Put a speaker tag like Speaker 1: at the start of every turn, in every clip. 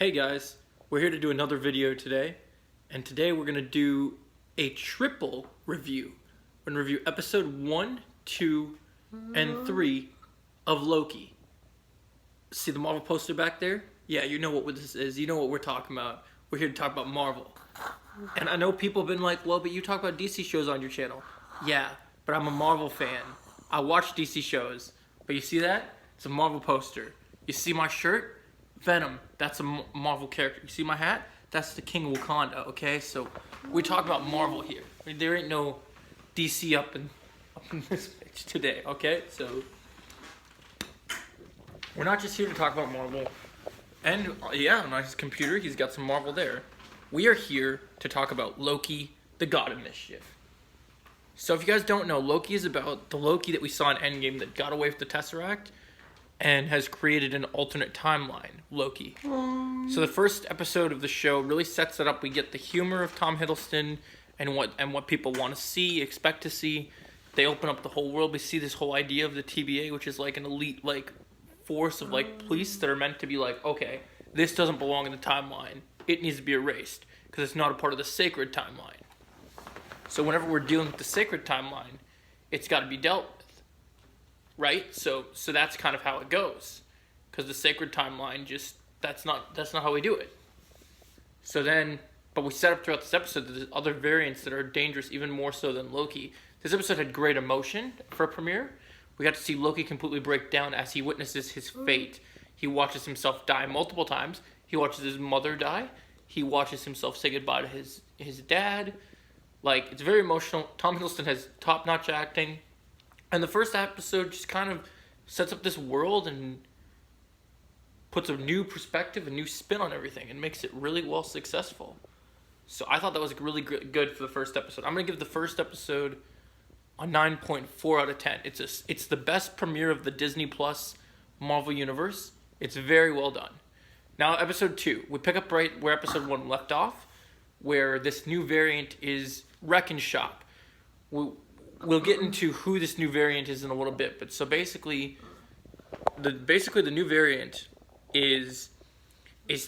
Speaker 1: Hey guys, we're here to do another video today, and today we're going to do a triple review. We're going to review episode 1, 2, and 3 of Loki. See the Marvel poster back there? Yeah, you know what this is. You know what we're talking about. We're here to talk about Marvel. And I know people have been like, well, but you talk about DC shows on your channel. Yeah, but I'm a Marvel fan. I watch DC shows. But you see that? It's a Marvel poster. You see my shirt? Venom, that's a Marvel character. You see my hat? That's the King of Wakanda, okay? So we talk about Marvel here. I mean, there ain't no DC up in this bitch today, okay? So we're not just here to talk about Marvel. And yeah, on his computer, he's got some Marvel there. We are here to talk about Loki, the God of Mischief. So if you guys don't know, Loki is about the Loki that we saw in Endgame that got away with the Tesseract and has created an alternate timeline, Loki. So the first episode of the show really sets it up. We get the humor of Tom Hiddleston and what people want to see, expect to see. They open up the whole world. We see this whole idea of the TBA, which is like an elite force of police that are meant to be okay, this doesn't belong in the timeline. It needs to be erased because it's not a part of the sacred timeline. So whenever we're dealing with the sacred timeline, it's got to be dealt with. Right? So that's kind of how it goes. Because the sacred timeline that's not how we do it. So then, but we set up throughout this episode that there's other variants that are dangerous even more so than Loki. This episode had great emotion for a premiere. We got to see Loki completely break down as he witnesses his fate. He watches himself die multiple times. He watches his mother die. He watches himself say goodbye to his dad. It's very emotional. Tom Hiddleston has top-notch acting. And the first episode just kind of sets up this world and puts a new perspective, a new spin on everything, and makes it really well successful. So I thought that was really good for the first episode. I'm going to give the first episode a 9.4 out of 10. It's the best premiere of the Disney Plus Marvel Universe. It's very well done. Now, episode 2. We pick up right where episode 1 left off, where this new variant is Wreck and Shop. We'll get into who this new variant is in a little bit, but so basically the new variant is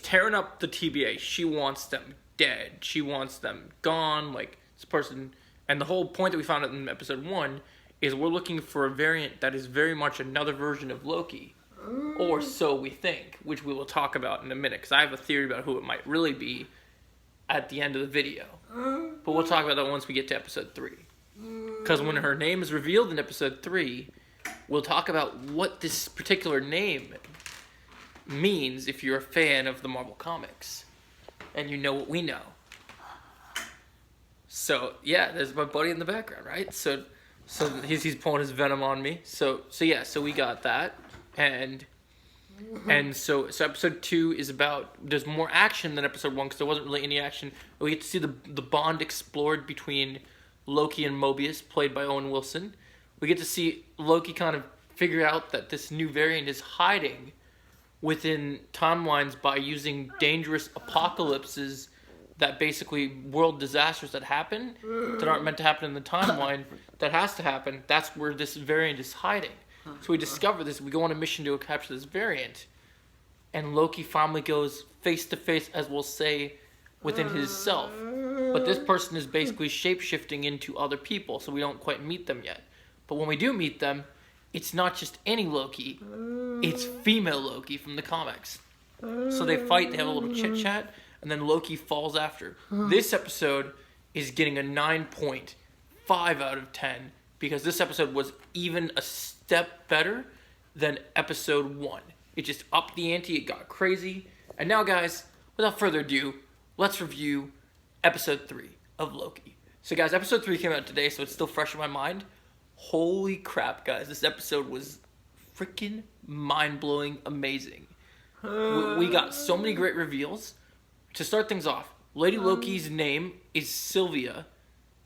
Speaker 1: tearing up the TBA. She wants them dead. She wants them gone. This person, and the whole point that we found out in episode 1 is we're looking for a variant that is very much another version of Loki, or so we think, which we will talk about in a minute, because I have a theory about who it might really be at the end of the video. But we'll talk about that once we get to episode 3. Because when her name is revealed in episode 3, we'll talk about what this particular name means if you're a fan of the Marvel Comics. And you know what we know. So, yeah, there's my buddy in the background, right? So he's pulling his Venom on me. So we got that. And so episode 2 is about, there's more action than episode 1 because there wasn't really any action. We get to see the bond explored between Loki and Mobius, played by Owen Wilson. We get to see Loki kind of figure out that this new variant is hiding within timelines by using dangerous apocalypses that basically world disasters that happen that aren't meant to happen in the timeline that has to happen. That's where this variant is hiding. So we discover this. We go on a mission to capture this variant. And Loki finally goes face to face, as we'll say, within his self. But this person is basically shape-shifting into other people, so we don't quite meet them yet. But when we do meet them, it's not just any Loki, it's female Loki from the comics. So they fight, they have a little chit-chat, and then Loki falls after. This episode is getting a 9.5 out of 10, because this episode was even a step better than episode 1. It just upped the ante, it got crazy. And now, guys, without further ado, let's review episode 3 of Loki. So guys, episode 3 came out today, so it's still fresh in my mind. Holy crap, guys. This episode was freaking mind-blowing amazing. We got so many great reveals. To start things off, Lady Loki's name is Sylvia,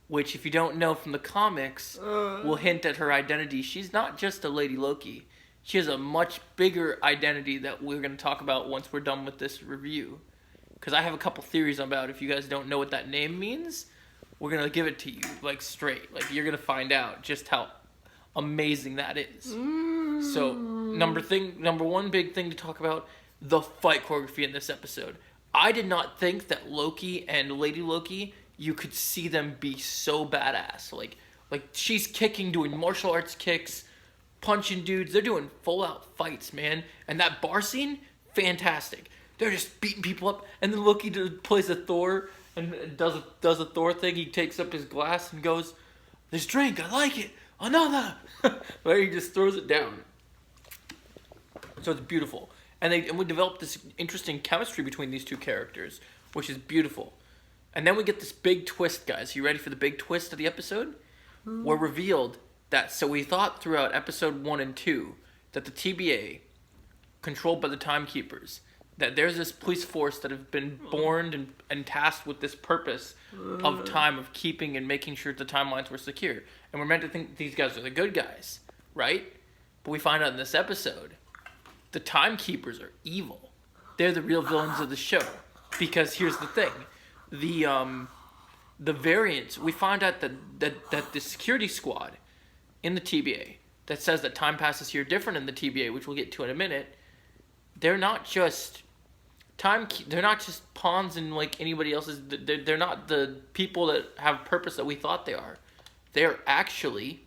Speaker 1: which if you don't know from the comics, will hint at her identity. She's not just a Lady Loki. She has a much bigger identity that we're going to talk about once we're done with this review. Because I have a couple theories about if you guys don't know what that name means, we're going to give it to you, straight. You're going to find out just how amazing that is. So, number one big thing to talk about, the fight choreography in this episode. I did not think that Loki and Lady Loki, you could see them be so badass. Like she's kicking, doing martial arts kicks, punching dudes. They're doing full out fights, man. And that bar scene, fantastic. They're just beating people up. And then Loki plays a Thor and does a Thor thing. He takes up his glass and goes, "This drink, I like it. Another." Where he just throws it down. So it's beautiful. And we developed this interesting chemistry between these two characters, which is beautiful. And then we get this big twist, guys. You ready for the big twist of the episode? We're revealed that, so we thought throughout episode 1 and 2 that the TBA, controlled by the Timekeepers, that there's this police force that have been born and tasked with this purpose of time, of keeping and making sure the timelines were secure. And we're meant to think these guys are the good guys, right? But we find out in this episode, the Timekeepers are evil. They're the real villains of the show. Because here's the thing. The variants, we find out that the security squad in the TBA that says that time passes here different in the TBA, which we'll get to in a minute, they're not just they're not just pawns in like anybody else's. They're not the people that have purpose that we thought they are. They're actually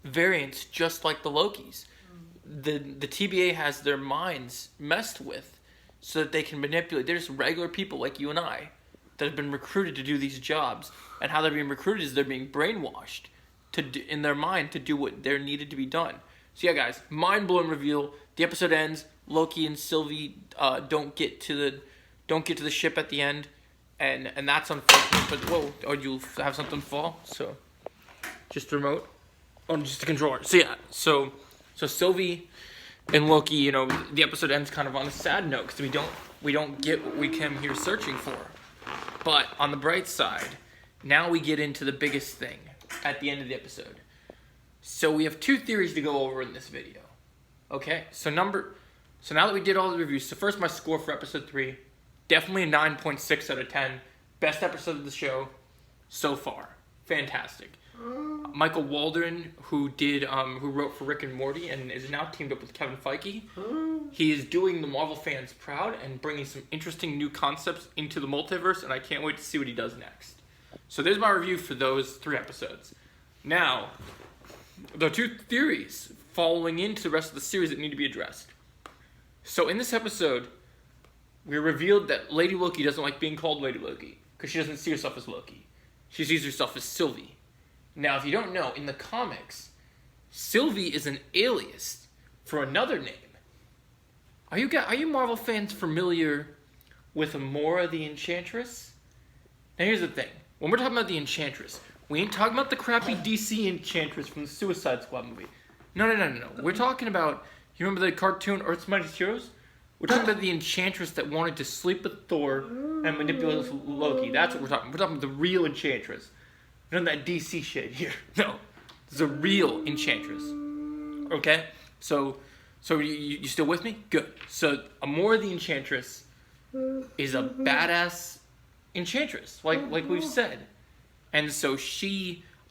Speaker 1: variants just like the Lokis. The TBA has their minds messed with so that they can manipulate. They're just regular people like you and I that have been recruited to do these jobs. And how they're being recruited is they're being brainwashed in their mind to do what they're needed to be done. So yeah, guys, mind-blowing reveal. The episode ends. Loki and Sylvie don't get to the ship at the end, and that's unfortunate. But whoa, oh, you have something fall? So just the remote. Oh, just the controller. So yeah, so Sylvie and Loki, you know, the episode ends kind of on a sad note because we don't get what we came here searching for. But on the bright side, now we get into the biggest thing at the end of the episode. So we have 2 theories to go over in this video. Okay, so now that we did all the reviews, so first my score for episode 3, definitely a 9.6 out of 10. Best episode of the show so far. Fantastic. Michael Waldron, who wrote for Rick and Morty and is now teamed up with Kevin Feige, he is doing the Marvel fans proud and bringing some interesting new concepts into the multiverse, and I can't wait to see what he does next. So there's my review for those 3 episodes. Now, there are 2 theories following into the rest of the series that need to be addressed. So in this episode, we revealed that Lady Loki doesn't like being called Lady Loki because she doesn't see herself as Loki. She sees herself as Sylvie. Now, if you don't know, in the comics, Sylvie is an alias for another name. Are you Marvel fans familiar with Amora the Enchantress? Now, here's the thing. When we're talking about the Enchantress, we ain't talking about the crappy DC Enchantress from the Suicide Squad movie. No. We're talking about, you remember the cartoon Earth's Mightiest Heroes? We're talking about the Enchantress that wanted to sleep with Thor and manipulate Loki. That's what we're talking about. We're talking about the real Enchantress. None of that DC shit here. No. It's a real Enchantress. Okay? So you still with me? Good. So Amora the Enchantress is a badass Enchantress, like we've said. And so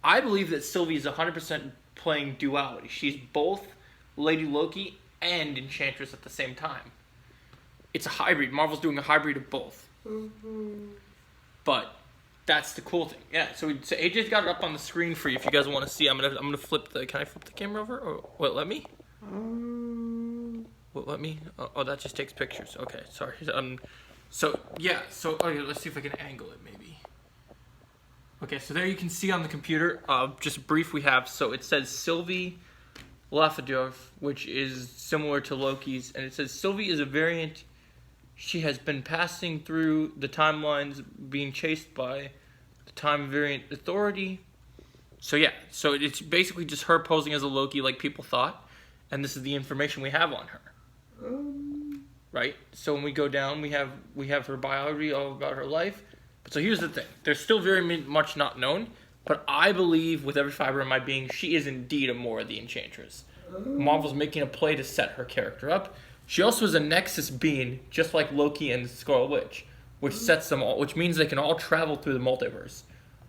Speaker 1: I believe that Sylvie is 100% playing duality. She's both Lady Loki and Enchantress at the same time. It's a hybrid. Marvel's doing a hybrid of both. But that's the cool thing. Yeah, so AJ's got it up on the screen for you if you guys want to see. I'm gonna flip can I flip the camera over? Or what, let me? What, let me? Oh, that just takes pictures. Okay, sorry. So okay, let's see if I can angle it maybe. Okay, so there you can see on the computer, just brief we have, so it says Sylvie Lafadorf, which is similar to Loki's, and it says Sylvie is a variant. She has been passing through the timelines, being chased by the Time Variant Authority. So yeah, so it's basically just her posing as a Loki like people thought, and this is the information we have on her. Right? So when we go down, we have her biography, all about her life. But so here's the thing. There's still very much not known, but I believe with every fiber of my being, she is indeed Amora the Enchantress. Marvel's making a play to set her character up. She also is a Nexus being, just like Loki and the Scarlet Witch, which sets them all, which means they can all travel through the multiverse,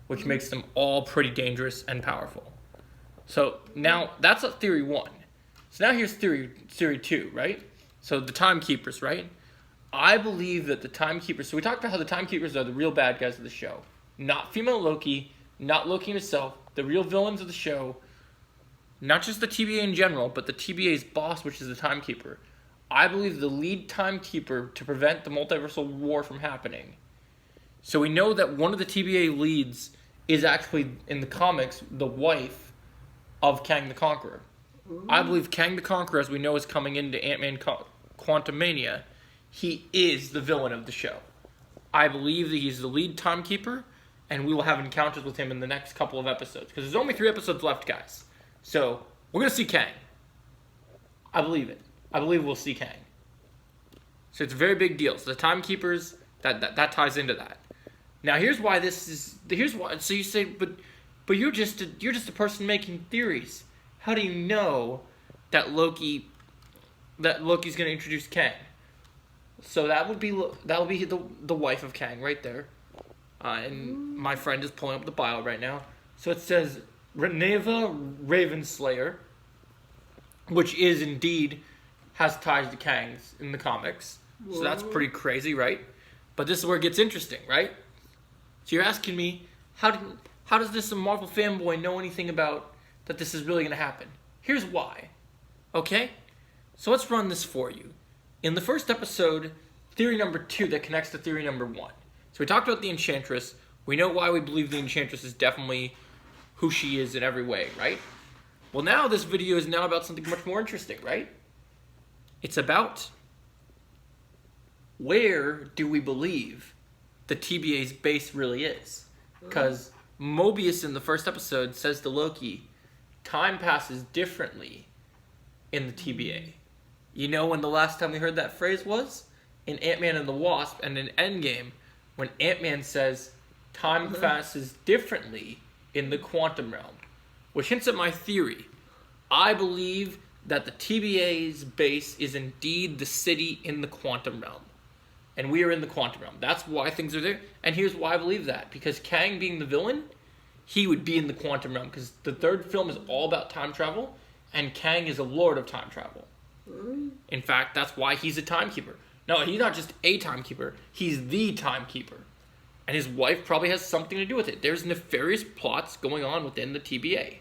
Speaker 1: which makes them all pretty dangerous and powerful. So now that's theory 1. So now here's theory 2, right? So the Timekeepers, right? I believe that the Timekeepers... So we talked about how the Timekeepers are the real bad guys of the show. Not female Loki, not Loki himself, the real villains of the show. Not just the TVA in general, but the TVA's boss, which is the Timekeeper. I believe the lead Timekeeper to prevent the multiversal war from happening. So we know that one of the TVA leads is actually, in the comics, the wife of Kang the Conqueror. I believe Kang the Conqueror, as we know, is coming into Ant-Man Quantumania. He is the villain of the show. I believe that he's the lead Timekeeper, and we will have encounters with him in the next couple of episodes. Because there's only 3 episodes left, guys. So, we're going to see Kang. I believe it. I believe we'll see Kang. So it's a very big deal. So the Timekeepers, that ties into that. Now here's why this is. Here's why. So you say, but you're just a person making theories. How do you know that Loki's going to introduce Kang? So that would be the wife of Kang right there. And my friend is pulling up the bio right now. So it says Reneva Ravenslayer, which is indeed has ties to Kang's in the comics. So that's pretty crazy, right? But this is where it gets interesting, right? So you're asking me, how does this Marvel fanboy know anything about that this is really going to happen? Here's why. Okay? So let's run this for you. In the first episode, theory number 2 that connects to theory number 1. So we talked about the Enchantress. We know why we believe the Enchantress is definitely who she is in every way, right? Well, now this video is now about something much more interesting, right? It's about where do we believe the TBA's base really is. Because Mobius in the first episode says to Loki, time passes differently in the TBA. You know when the last time we heard that phrase was? In Ant-Man and the Wasp and in Endgame, when Ant-Man says, time passes differently in the quantum realm. Which hints at my theory. I believe that the TBA's base is indeed the city in the quantum realm. And we are in the quantum realm. That's why things are there. And here's why I believe that. Because Kang being the villain, he would be in the quantum realm. Because the third film is all about time travel. And Kang is a lord of time travel. In fact, that's why he's a timekeeper. No, he's not just a timekeeper. He's the timekeeper. And his wife probably has something to do with it. There's nefarious plots going on within the TBA.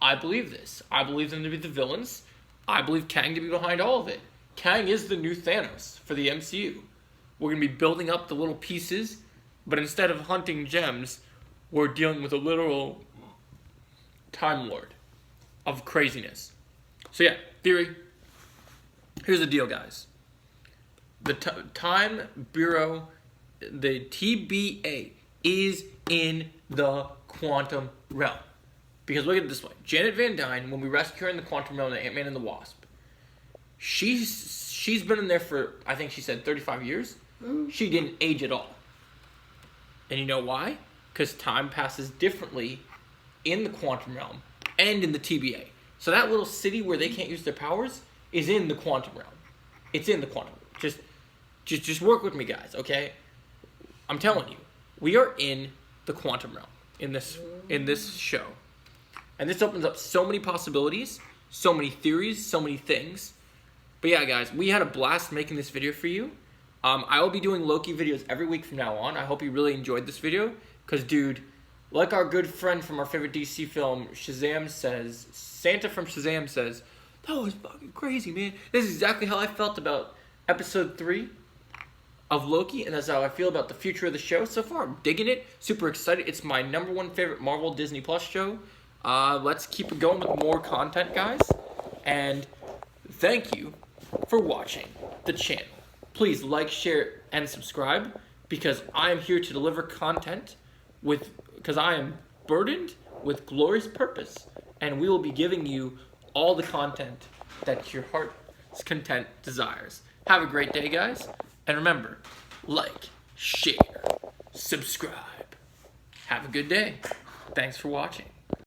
Speaker 1: I believe this. I believe them to be the villains. I believe Kang to be behind all of it. Kang is the new Thanos for the MCU. We're going to be building up the little pieces, but instead of hunting gems, we're dealing with a literal Time Lord of craziness. So yeah, theory. Here's the deal, guys. The Time Bureau, the TBA, is in the quantum realm. Because look at it this way. Janet Van Dyne, when we rescue her in the quantum realm in Ant-Man and the Wasp, she's been in there for, I think she said 35 years. She didn't age at all. And you know why? Because time passes differently in the quantum realm and in the TBA. So that little city where they can't use their powers is in the quantum realm. It's in the quantum realm. Just work with me, guys, okay? I'm telling you, we are in the quantum realm in this show. And this opens up so many possibilities, so many theories, so many things. But yeah, guys, we had a blast making this video for you. I will be doing Loki videos every week from now on. I hope you really enjoyed this video. Because, dude, like our good friend from our favorite DC film, Shazam says, Santa from Shazam says, that was fucking crazy, man. This is exactly how I felt about episode 3 of Loki. And that's how I feel about the future of the show. So far, I'm digging it. Super excited. It's my #1 favorite Marvel Disney Plus show. Let's keep it going with more content, guys. And thank you for watching the channel. Please like, share, and subscribe because I am here to deliver content because I am burdened with glorious purpose. And we will be giving you all the content that your heart's content desires. Have a great day, guys. And remember, like, share, subscribe. Have a good day. Thanks for watching.